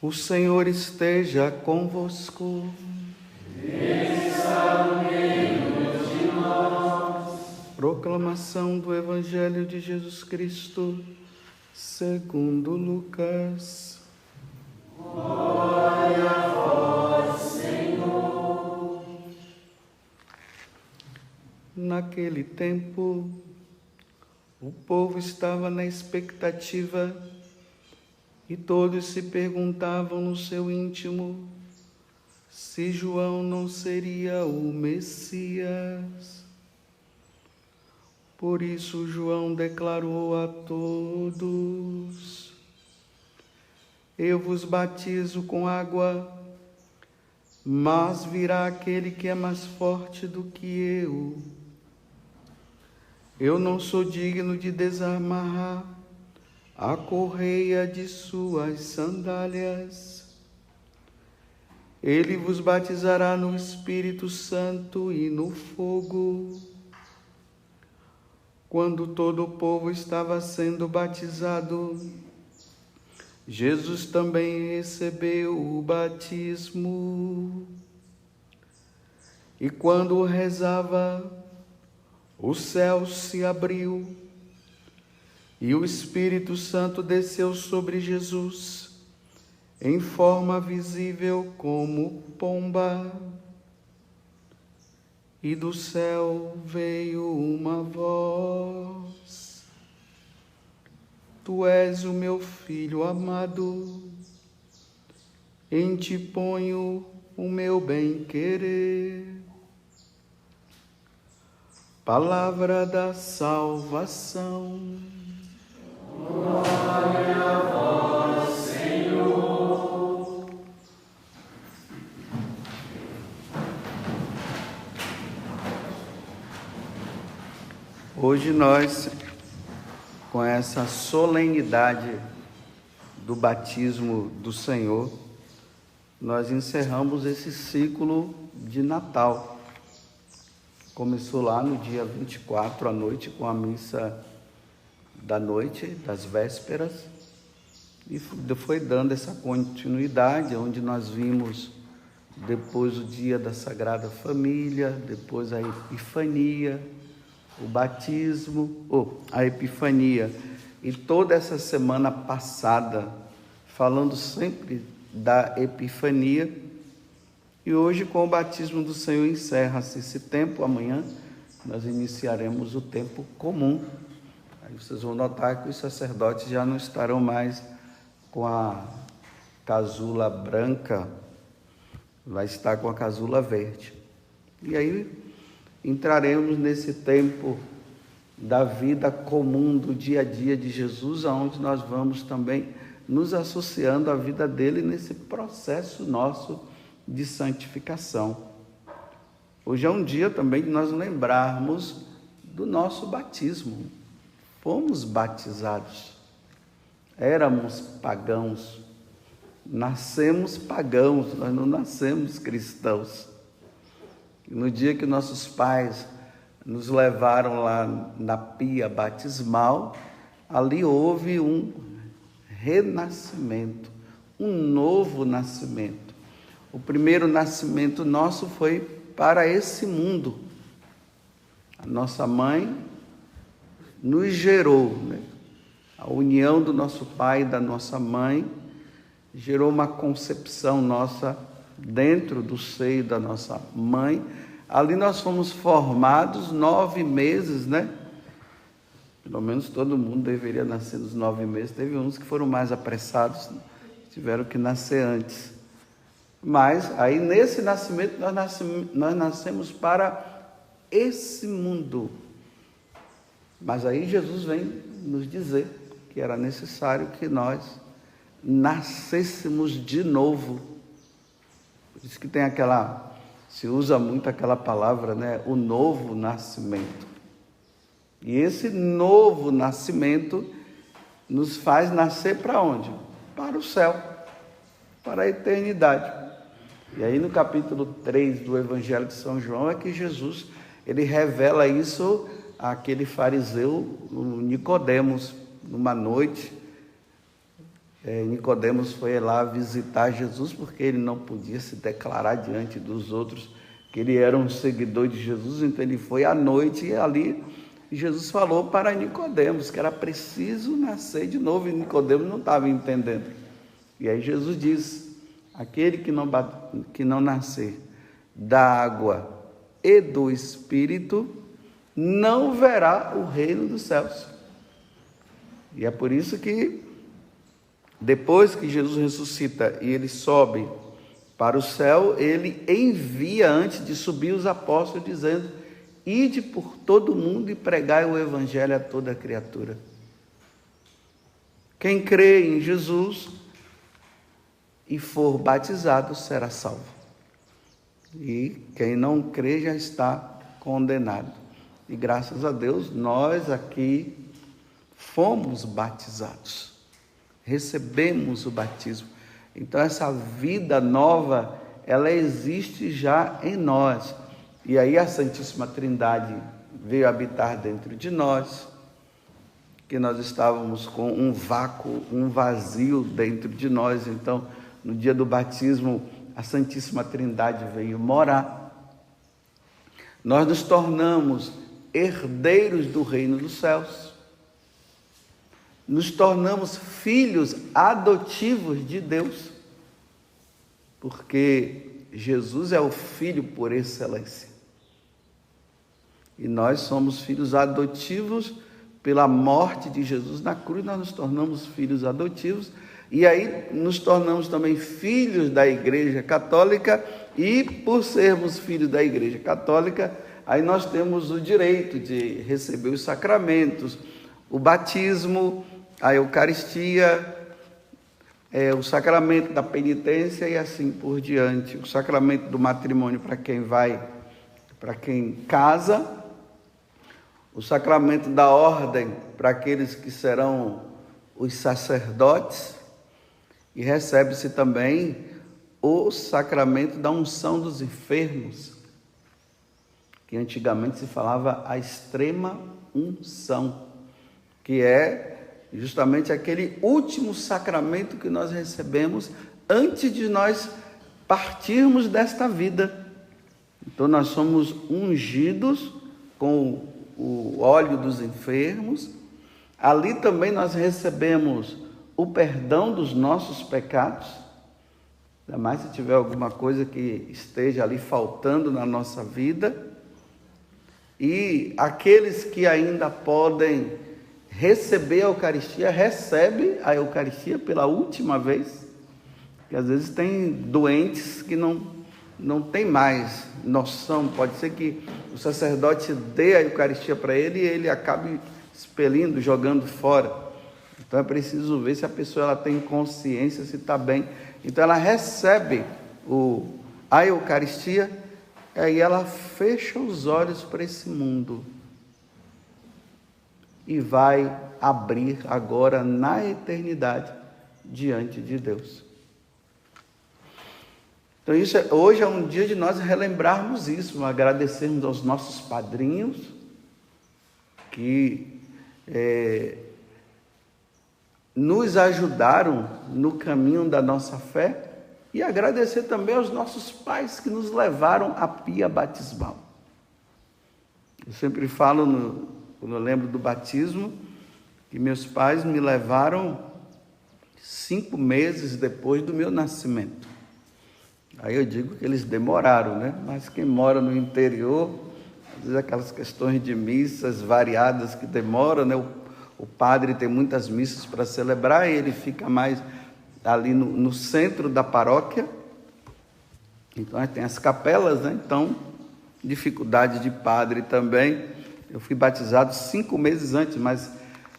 O Senhor esteja convosco. Está no meio de nós. Proclamação do Evangelho de Jesus Cristo, segundo Lucas. Glória a vós, Senhor. Naquele tempo, o povo estava na expectativa e todos se perguntavam no seu íntimo se João não seria o Messias. Por isso João declarou a todos: eu vos batizo com água, mas virá aquele que é mais forte do que eu. Eu não sou digno de desamarrar a correia de suas sandálias. Ele vos batizará no Espírito Santo e no fogo. Quando todo o povo estava sendo batizado, Jesus também recebeu o batismo. E quando rezava, o céu se abriu e o Espírito Santo desceu sobre Jesus em forma visível como pomba. E do céu veio uma voz: Tu és o meu Filho amado, em ti ponho o meu bem-querer. Palavra da salvação. Glória a vós, Senhor. Hoje nós, com essa solenidade do batismo do Senhor, nós encerramos esse ciclo de Natal. Começou lá no dia 24 à noite com a missa da noite, das vésperas, e foi dando essa continuidade, onde nós vimos depois o dia da Sagrada Família, depois a Epifania, o batismo, a Epifania, e toda essa semana passada, falando sempre da Epifania, e hoje com o batismo do Senhor encerra-se esse tempo. Amanhã nós iniciaremos o tempo comum. Aí vocês vão notar que os sacerdotes já não estarão mais com a casula branca, vai estar com a casula verde. E aí entraremos nesse tempo da vida comum, do dia a dia de Jesus, onde nós vamos também nos associando à vida dele nesse processo nosso de santificação. Hoje é um dia também de nós lembrarmos do nosso batismo. Fomos batizados, éramos pagãos, nascemos pagãos, nós não nascemos cristãos. E no dia que nossos pais nos levaram lá na pia batismal, ali houve um renascimento, um novo nascimento. O primeiro nascimento nosso foi para esse mundo. A nossa mãe nos gerou, né? A união do nosso pai e da nossa mãe gerou uma concepção nossa dentro do seio da nossa mãe. Ali nós fomos formados 9 meses, né? Pelo menos todo mundo deveria nascer nos 9 meses. Teve uns que foram mais apressados, tiveram que nascer antes. Mas aí nesse nascimento nós nascemos para esse mundo. Mas aí Jesus vem nos dizer que era necessário que nós nascêssemos de novo. Por isso que tem se usa muito aquela palavra, né? O novo nascimento. E esse novo nascimento nos faz nascer para onde? Para o céu, para a eternidade. E aí no capítulo 3 do Evangelho de São João é que Jesus, ele revela isso àquele fariseu, Nicodemos, numa noite, Nicodemos foi lá visitar Jesus porque ele não podia se declarar diante dos outros que ele era um seguidor de Jesus. Então ele foi à noite e ali Jesus falou para Nicodemos que era preciso nascer de novo, e Nicodemos não estava entendendo. E aí Jesus diz: aquele que não nascer da água e do Espírito não verá o reino dos céus. E é por isso que depois que Jesus ressuscita e ele sobe para o céu, ele envia, antes de subir, os apóstolos dizendo: ide por todo mundo e pregai o evangelho a toda criatura. Quem crê em Jesus e for batizado será salvo. E quem não crê já está condenado. E graças a Deus, nós aqui fomos batizados. Recebemos o batismo. Então essa vida nova, ela existe já em nós. E aí a Santíssima Trindade veio habitar dentro de nós, que nós estávamos com um vácuo, um vazio dentro de nós. Então, no dia do batismo, a Santíssima Trindade veio morar. Nós nos tornamos herdeiros do reino dos céus. Nos tornamos filhos adotivos de Deus, porque Jesus é o Filho por excelência. E nós somos filhos adotivos pela morte de Jesus na cruz. Nós nos tornamos filhos adotivos, e aí nos tornamos também filhos da Igreja Católica, e por sermos filhos da Igreja Católica, aí nós temos o direito de receber os sacramentos, o batismo, a Eucaristia, o sacramento da penitência e assim por diante, o sacramento do matrimônio para quem casa, o sacramento da ordem para aqueles que serão os sacerdotes, e recebe-se também o sacramento da unção dos enfermos, que antigamente se falava a extrema unção, que é justamente aquele último sacramento que nós recebemos antes de nós partirmos desta vida. Então nós somos ungidos com o óleo dos enfermos. Ali também nós recebemos o perdão dos nossos pecados, ainda mais se tiver alguma coisa que esteja ali faltando na nossa vida. E aqueles que ainda podem receber a Eucaristia, recebe a Eucaristia pela última vez, que às vezes tem doentes que não tem mais noção. Pode ser que o sacerdote dê a Eucaristia para ele e ele acabe expelindo, jogando fora. Então é preciso ver se a pessoa ela tem consciência, se está bem. Então ela recebe a Eucaristia, e aí ela fecha os olhos para esse mundo e vai abrir agora na eternidade diante de Deus. Então hoje é um dia de nós relembrarmos isso, agradecermos aos nossos padrinhos que nos ajudaram no caminho da nossa fé, e agradecer também aos nossos pais que nos levaram à pia batismal. Eu sempre falo, quando eu lembro do batismo, que meus pais me levaram 5 meses depois do meu nascimento. Aí eu digo que eles demoraram, né? Mas quem mora no interior, às vezes aquelas questões de missas variadas que demoram, né? O padre tem muitas missas para celebrar e ele fica mais ali no centro da paróquia. Então tem as capelas, né? Então, dificuldade de padre também. Eu fui batizado 5 meses antes, mas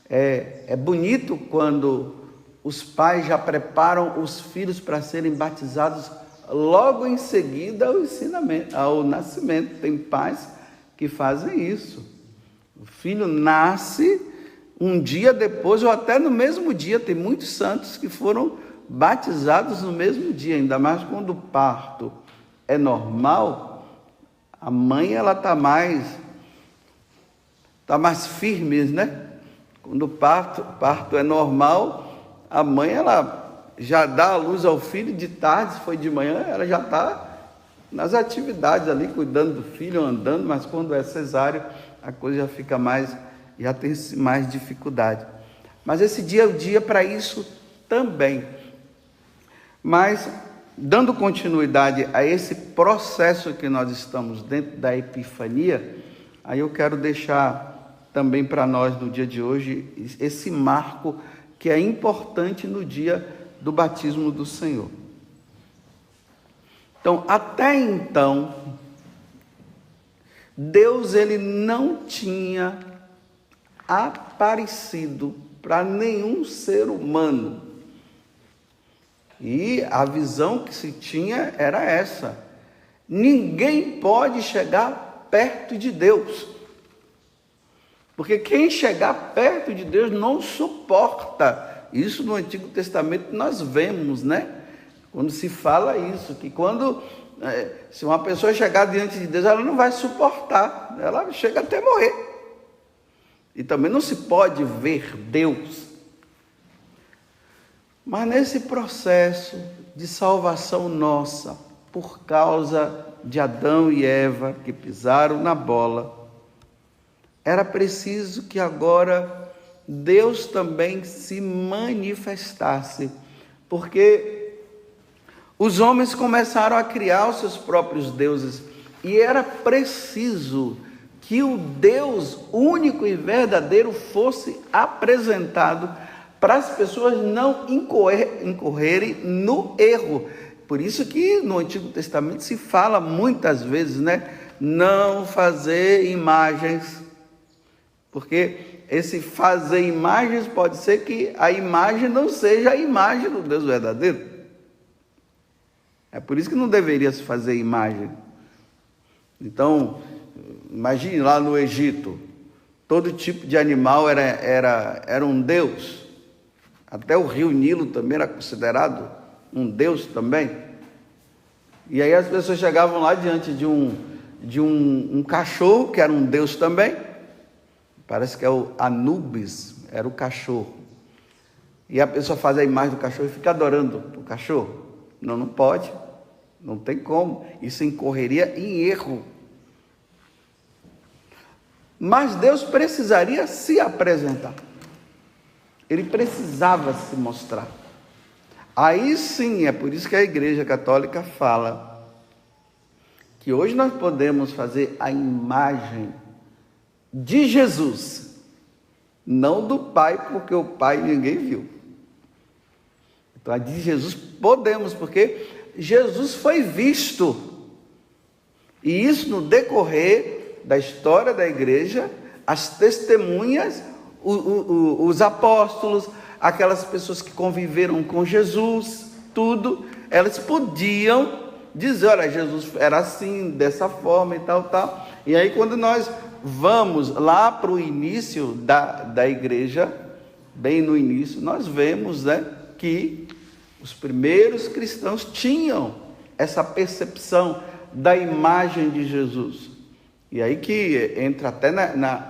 é bonito quando os pais já preparam os filhos para serem batizados logo em seguida ao nascimento. Tem pais que fazem isso. O filho nasce um dia depois ou até no mesmo dia. Tem muitos santos que foram batizados no mesmo dia, ainda mais quando o parto é normal. A mãe ela está mais firme, né? Quando o parto é normal, a mãe, ela já dá a luz ao filho de tarde, se foi de manhã, ela já está nas atividades ali, cuidando do filho, andando, mas quando é cesáreo, a coisa já fica mais, já tem mais dificuldade. Mas esse dia é o dia para isso também. Mas, dando continuidade a esse processo que nós estamos dentro da Epifania, aí eu quero deixar também para nós no dia de hoje esse marco que é importante no dia do batismo do Senhor. Então, até então, Deus ele não tinha aparecido para nenhum ser humano. E a visão que se tinha era essa: ninguém pode chegar perto de Deus, porque quem chegar perto de Deus não suporta. Isso no Antigo Testamento nós vemos, né? Quando se fala isso, que se uma pessoa chegar diante de Deus, ela não vai suportar, ela chega até morrer. E também não se pode ver Deus. Mas nesse processo de salvação nossa, por causa de Adão e Eva que pisaram na bola, era preciso que agora Deus também se manifestasse, porque os homens começaram a criar os seus próprios deuses, e era preciso que o Deus único e verdadeiro fosse apresentado para as pessoas não incorrerem no erro. Por isso que no Antigo Testamento se fala muitas vezes, né? Não fazer imagens, porque esse fazer imagens pode ser que a imagem não seja a imagem do Deus verdadeiro. É por isso que não deveria se fazer imagem. Então, imagine lá no Egito, todo tipo de animal era um deus. Até o rio Nilo também era considerado um deus também. E aí as pessoas chegavam lá diante de um cachorro, que era um deus também. Parece que é o Anubis, era o cachorro. E a pessoa faz a imagem do cachorro e fica adorando o cachorro. Não pode, não tem como. Isso incorreria em erro. Mas Deus precisaria se apresentar. Ele precisava se mostrar. Aí sim, é por isso que a Igreja Católica fala que hoje nós podemos fazer a imagem de Jesus, não do Pai, porque o Pai ninguém viu. Então a de Jesus podemos, porque Jesus foi visto. E isso no decorrer da história da igreja, as testemunhas, os apóstolos, aquelas pessoas que conviveram com Jesus, tudo, elas podiam dizer, olha, Jesus era assim, dessa forma e tal. E aí quando nós vamos lá para o início da igreja, bem no início, nós vemos, né, que os primeiros cristãos tinham essa percepção da imagem de Jesus. E aí que entra até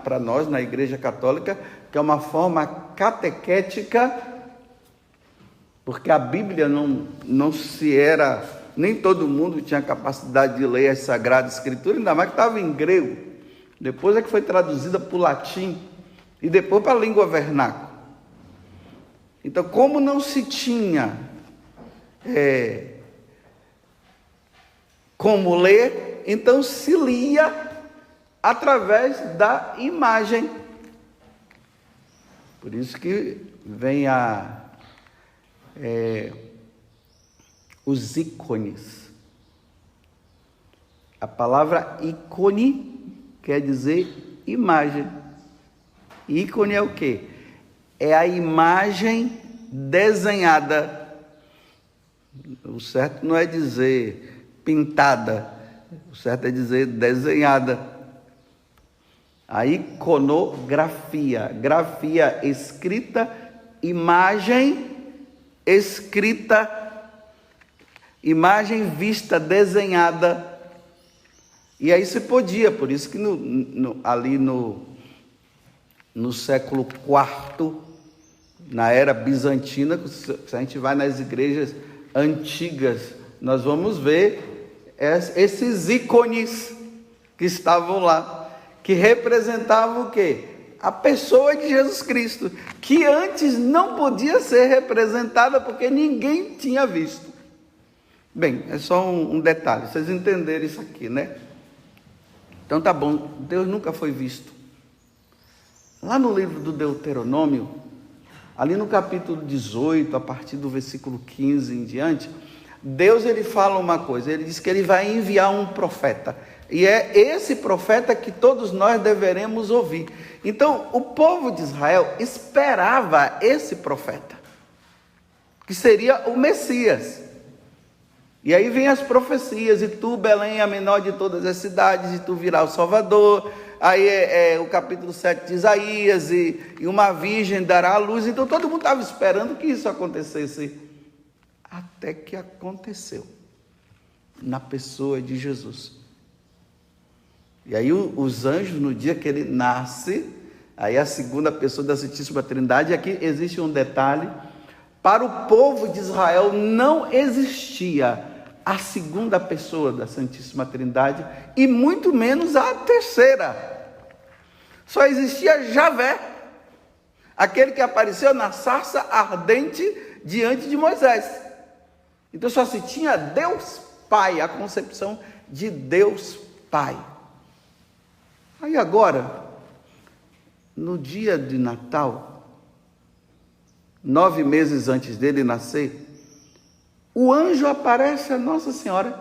para nós, na Igreja Católica, que é uma forma catequética, porque a Bíblia não se era, nem todo mundo tinha capacidade de ler as Sagradas Escrituras, ainda mais que estava em grego. Depois é que foi traduzida para o latim e depois para a língua vernácula. Então, como não se tinha como ler, então se lia através da imagem. Por isso que vem os ícones. A palavra ícone quer dizer imagem. Ícone é o quê? É a imagem desenhada. O certo não é dizer pintada, o certo é dizer desenhada. A iconografia, grafia escrita, imagem escrita, imagem vista, desenhada. E aí se podia, por isso que ali no século IV, Na era bizantina, se a gente vai nas igrejas antigas, nós vamos ver esses ícones que estavam lá, que representavam o quê? A pessoa de Jesus Cristo, que antes não podia ser representada porque ninguém tinha visto. Bem, é só um detalhe, vocês entenderem isso aqui, né? Então tá bom, Deus nunca foi visto. Lá no livro do Deuteronômio, ali no capítulo 18, a partir do versículo 15 em diante, Deus ele fala uma coisa, ele diz que ele vai enviar um profeta. E é esse profeta que todos nós deveremos ouvir. Então, o povo de Israel esperava esse profeta, que seria o Messias. E aí vem as profecias, e tu, Belém, a menor de todas as cidades, e tu virás o Salvador. Aí o capítulo 7 de Isaías, e uma virgem dará a luz. Então todo mundo estava esperando que isso acontecesse. Até que aconteceu, na pessoa de Jesus. E aí os anjos, no dia que ele nasce, aí a segunda pessoa da Santíssima Trindade, e aqui existe um detalhe, para o povo de Israel não existia a segunda pessoa da Santíssima Trindade, e muito menos a terceira. Só existia Javé, aquele que apareceu na sarça ardente diante de Moisés. Então só se tinha Deus Pai, a concepção de Deus Pai. Aí agora, no dia de Natal, 9 meses antes dele nascer, o anjo aparece a Nossa Senhora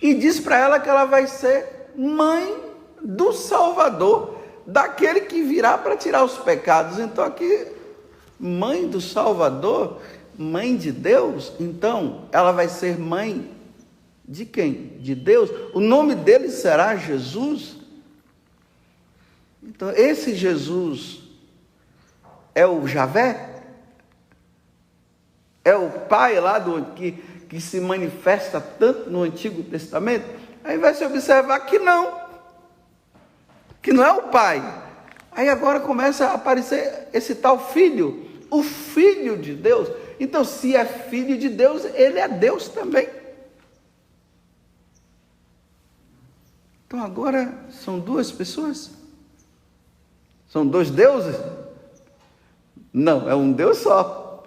e diz para ela que ela vai ser mãe do Salvador, daquele que virá para tirar os pecados. Então aqui, mãe do Salvador, mãe de Deus, então ela vai ser mãe de quem? De Deus. O nome dele será Jesus. Então esse Jesus é o Javé? É o Pai lá que se manifesta tanto no Antigo Testamento? Aí vai se observar que não é o Pai. Aí agora começa a aparecer esse tal Filho, o Filho de Deus. Então, se é Filho de Deus, ele é Deus também. Então agora são duas pessoas? São dois deuses? Não, é um Deus só.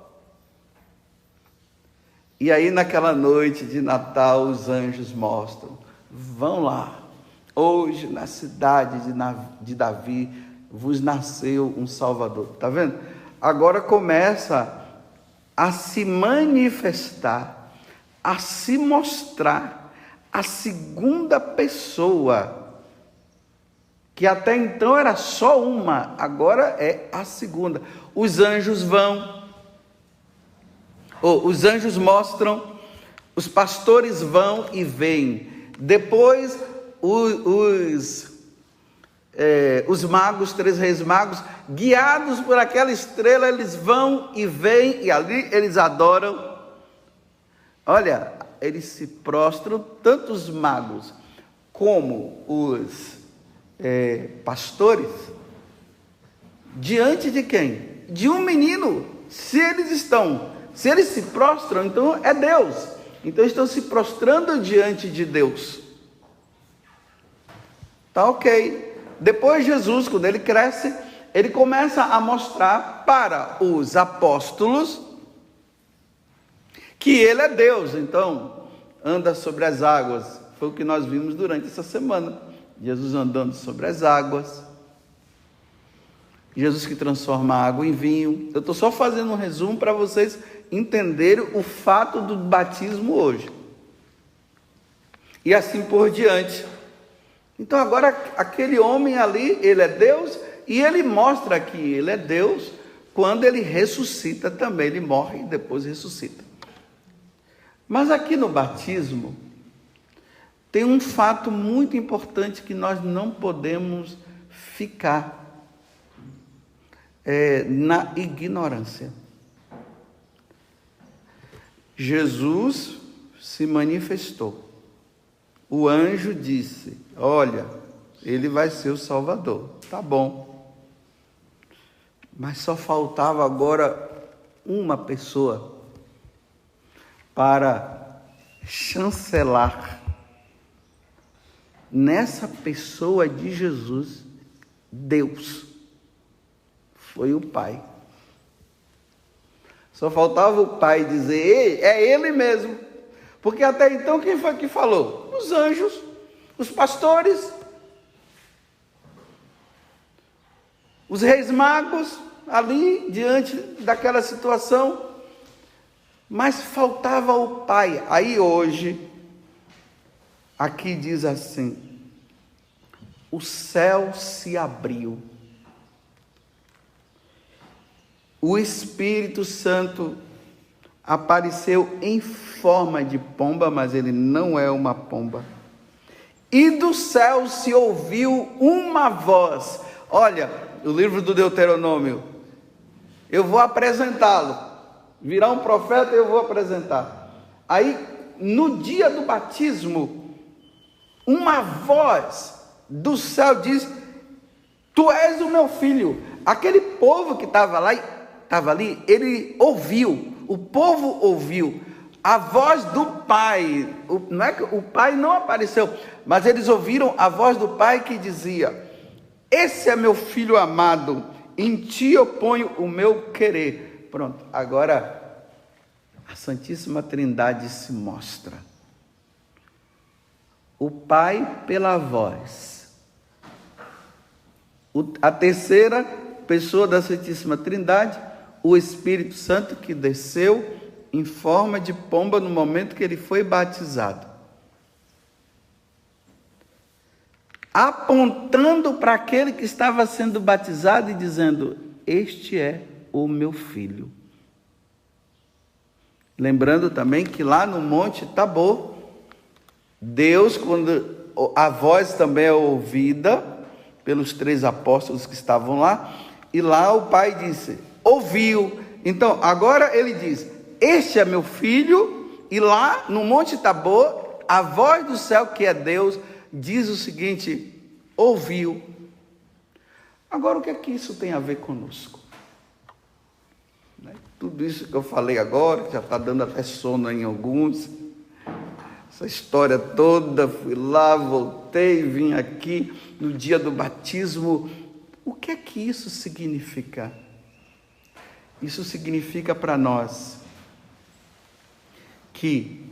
E aí naquela noite de Natal os anjos mostram, vão lá, hoje na cidade de Davi vos nasceu um Salvador. Está vendo? Agora começa a se manifestar, a se mostrar a segunda pessoa, que até então era só uma, agora é a segunda. Os anjos os anjos mostram, os pastores vão e veem. Depois os magos, 3 reis magos, guiados por aquela estrela, eles vão e veem, e ali eles adoram. Olha, eles se prostram, tanto os magos como os pastores, diante de quem? De um menino. Se eles se prostram, então é Deus. Então estão se prostrando diante de Deus. Tá ok. Depois Jesus, quando ele cresce, ele começa a mostrar para os apóstolos que ele é Deus. Então, anda sobre as águas. Foi o que nós vimos durante essa semana. Jesus andando sobre as águas. Jesus que transforma a água em vinho. Eu estou só fazendo um resumo para vocês entenderem o fato do batismo hoje. E assim por diante. Então agora aquele homem ali, ele é Deus, e ele mostra que ele é Deus quando ele ressuscita também. Ele morre e depois ressuscita. Mas aqui no batismo tem um fato muito importante que nós não podemos ficar na ignorância. Jesus se manifestou. O anjo disse, olha, ele vai ser o Salvador. Tá bom. Mas só faltava agora uma pessoa para chancelar. Nessa pessoa de Jesus, Deus foi o Pai. Só faltava o Pai dizer: ei, é Ele mesmo. Porque até então quem foi que falou? Os anjos, os pastores, os reis magos, ali diante daquela situação. Mas faltava o Pai. Aí hoje, aqui diz assim: o céu se abriu. O Espírito Santo apareceu em forma de pomba, mas ele não é uma pomba. E do céu se ouviu uma voz. Olha, o livro do Deuteronômio. Eu vou apresentá-lo. Virá um profeta e eu vou apresentar. Aí, no dia do batismo, uma voz do céu diz: tu és o meu filho. Aquele povo que estava ali, ele ouviu, o povo ouviu a voz do Pai. Não é que o Pai não apareceu, mas eles ouviram a voz do Pai que dizia: esse é meu filho amado, em ti eu ponho o meu querer. Pronto, agora a Santíssima Trindade se mostra. O Pai pela voz, a terceira pessoa da Santíssima Trindade, o Espírito Santo, que desceu em forma de pomba no momento que ele foi batizado, apontando para aquele que estava sendo batizado e dizendo: este é o meu filho. Lembrando também que lá no Monte Tabor, Deus, quando a voz também é ouvida pelos 3 apóstolos que estavam lá, e lá o Pai disse: ouviu. Então, agora ele diz: este é meu filho, e lá no Monte Tabor, a voz do céu, que é Deus, diz o seguinte: ouviu. Agora, o que é que isso tem a ver conosco? Tudo isso que eu falei agora, que já está dando até sono em alguns, essa história toda, fui lá, voltei, vim aqui no dia do batismo. O que é que isso significa? Isso significa para nós que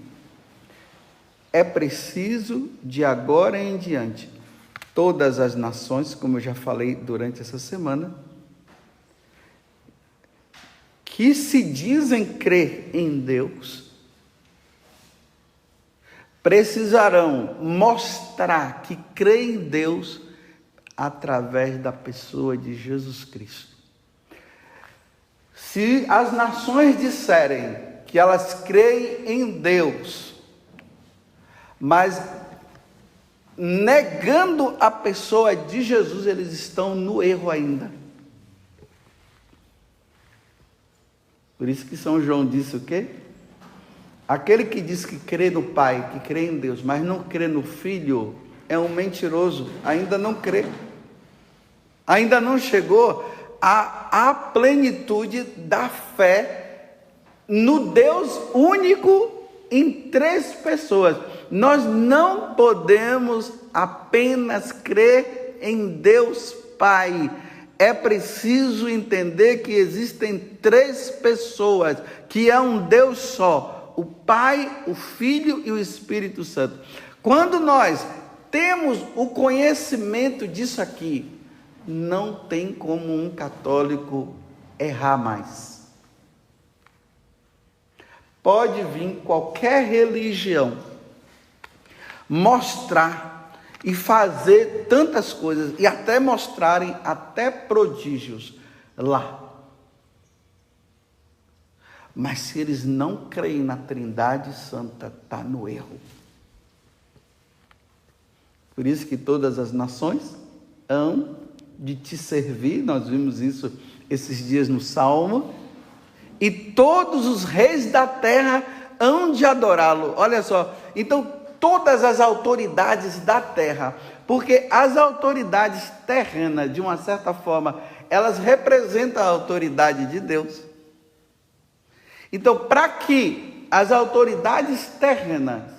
é preciso, de agora em diante, todas as nações, como eu já falei durante essa semana, que se dizem crer em Deus, precisarão mostrar que creem em Deus através da pessoa de Jesus Cristo. Se as nações disserem que elas creem em Deus, mas negando a pessoa de Jesus, eles estão no erro ainda. Por isso que São João disse o quê? Aquele que diz que crê no Pai, que crê em Deus, mas não crê no Filho, é um mentiroso, ainda não crê. Ainda não chegou à plenitude da fé no Deus único em 3 pessoas. Nós não podemos apenas crer em Deus Pai. É preciso entender que existem 3 pessoas, que é um Deus só: o Pai, o Filho e o Espírito Santo. Quando nós temos o conhecimento disso aqui, não tem como um católico errar mais. Pode vir qualquer religião mostrar e fazer tantas coisas, e até mostrarem até prodígios lá. Mas se eles não creem na Trindade Santa, está no erro. Por isso que todas as nações hão de te servir, nós vimos isso esses dias no Salmo, e todos os reis da terra hão de adorá-lo. Olha só, então todas as autoridades da terra, porque as autoridades terrenas, de uma certa forma, elas representam a autoridade de Deus. Então, para que as autoridades terrenas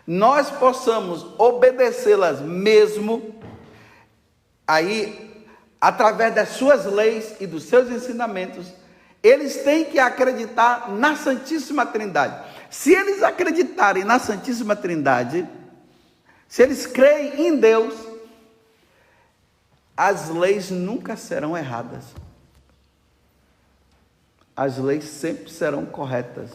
nós possamos obedecê-las mesmo, aí, através das suas leis e dos seus ensinamentos, eles têm que acreditar na Santíssima Trindade. Se eles acreditarem na Santíssima Trindade, se eles creem em Deus, as leis nunca serão erradas. As leis sempre serão corretas.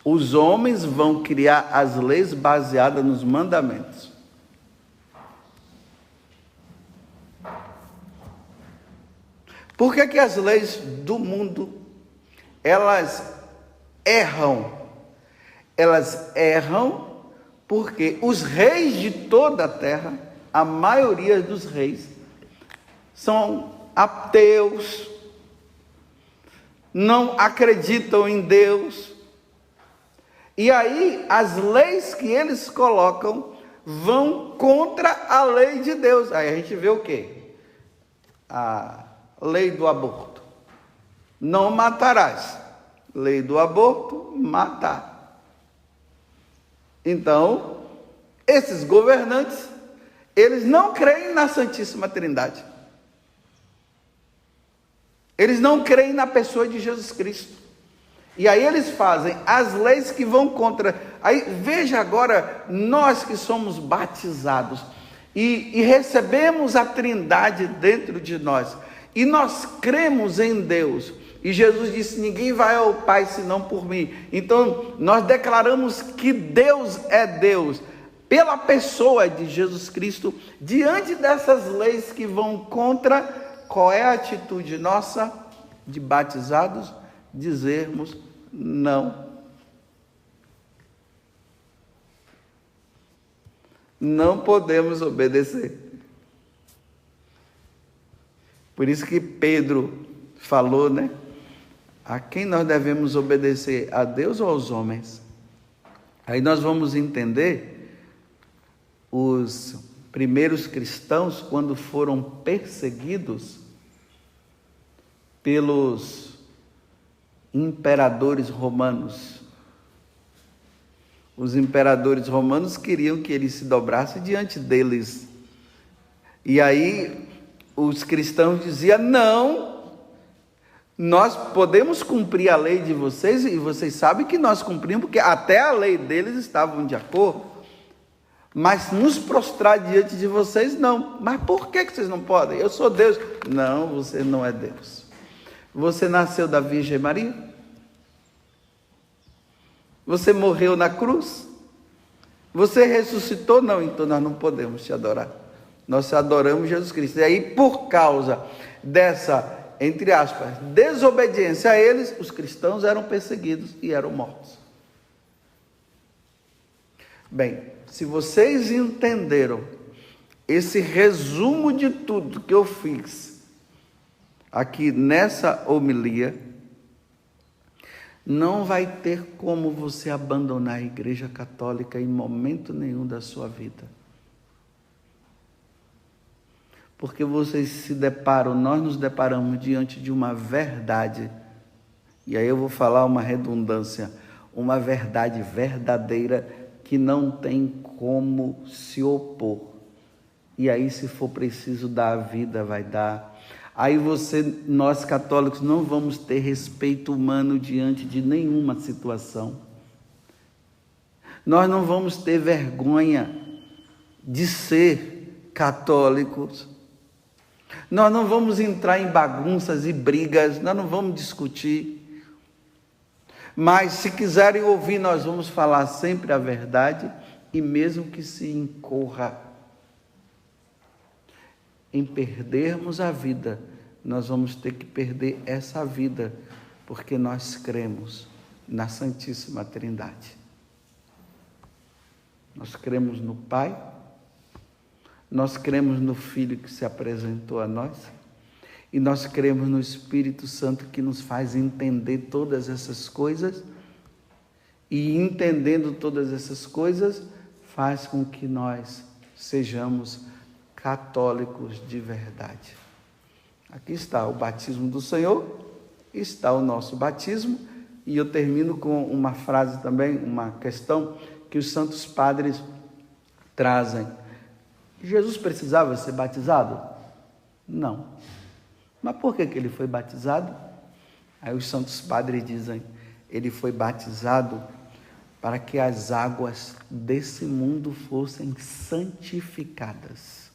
Os homens vão criar as leis baseadas nos mandamentos. Por que as leis do mundo, elas erram? Elas erram porque os reis de toda a terra, a maioria dos reis, são ateus, não acreditam em Deus. E aí, as leis que eles colocam vão contra a lei de Deus. Aí a gente vê o quê? A lei do aborto. Não matarás. Lei do aborto, matar. Então, esses governantes, eles não creem na Santíssima Trindade. Eles não creem na pessoa de Jesus Cristo. E aí eles fazem as leis que vão contra. Aí veja agora, nós que somos batizados e recebemos a Trindade dentro de nós, e nós cremos em Deus, e Jesus disse: ninguém vai ao Pai senão por mim. Então nós declaramos que Deus é Deus pela pessoa de Jesus Cristo. Diante dessas leis que vão contra, qual é a atitude nossa de batizados? Dizermos não. Não podemos obedecer. Por isso que Pedro falou, né? A quem nós devemos obedecer? A Deus ou aos homens? Aí nós vamos entender os primeiros cristãos, quando foram perseguidos pelos imperadores romanos. Os imperadores romanos queriam que ele se dobrasse diante deles. E aí os cristãos diziam: não, nós podemos cumprir a lei de vocês, e vocês sabem que nós cumprimos, porque até a lei deles estava de acordo. Mas nos prostrar diante de vocês, não. Mas por que vocês não podem? Eu sou Deus. Não, você não é Deus. Você nasceu da Virgem Maria? Você morreu na cruz? Você ressuscitou? Não, então nós não podemos te adorar. Nós adoramos Jesus Cristo. E aí, por causa dessa, entre aspas, desobediência a eles, os cristãos eram perseguidos e eram mortos. Bem, se vocês entenderam esse resumo de tudo que eu fiz aqui nessa homilia, não vai ter como você abandonar a Igreja Católica em momento nenhum da sua vida. Porque vocês se deparam, nós nos deparamos diante de uma verdade, e aí eu vou falar uma redundância, uma verdade verdadeira que não tem como se opor. E aí, se for preciso dar a vida, vai dar. Aí nós católicos não vamos ter respeito humano diante de nenhuma situação. Nós não vamos ter vergonha de ser católicos. Nós não vamos entrar em bagunças e brigas, nós não vamos discutir. Mas se quiserem ouvir, nós vamos falar sempre a verdade, e mesmo que se incorra em perdermos a vida, nós vamos ter que perder essa vida, porque nós cremos na Santíssima Trindade. Nós cremos no Pai, nós cremos no Filho que se apresentou a nós, e nós cremos no Espírito Santo que nos faz entender todas essas coisas, e entendendo todas essas coisas, faz com que nós sejamos católicos de verdade. Aqui está o batismo do Senhor, está o nosso batismo, e eu termino com uma frase também, uma questão que os santos padres trazem. Jesus precisava ser batizado? Não. Mas por que ele foi batizado? Aí os santos padres dizem, ele foi batizado para que as águas desse mundo fossem santificadas.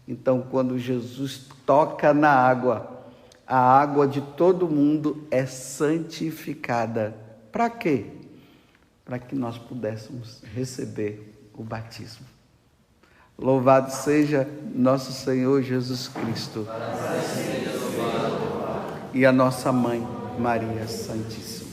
Então, quando Jesus toca na água, a água de todo mundo é santificada. Para quê? Para que nós pudéssemos receber o batismo. Louvado seja nosso Senhor Jesus Cristo. E a nossa Mãe, Maria Santíssima.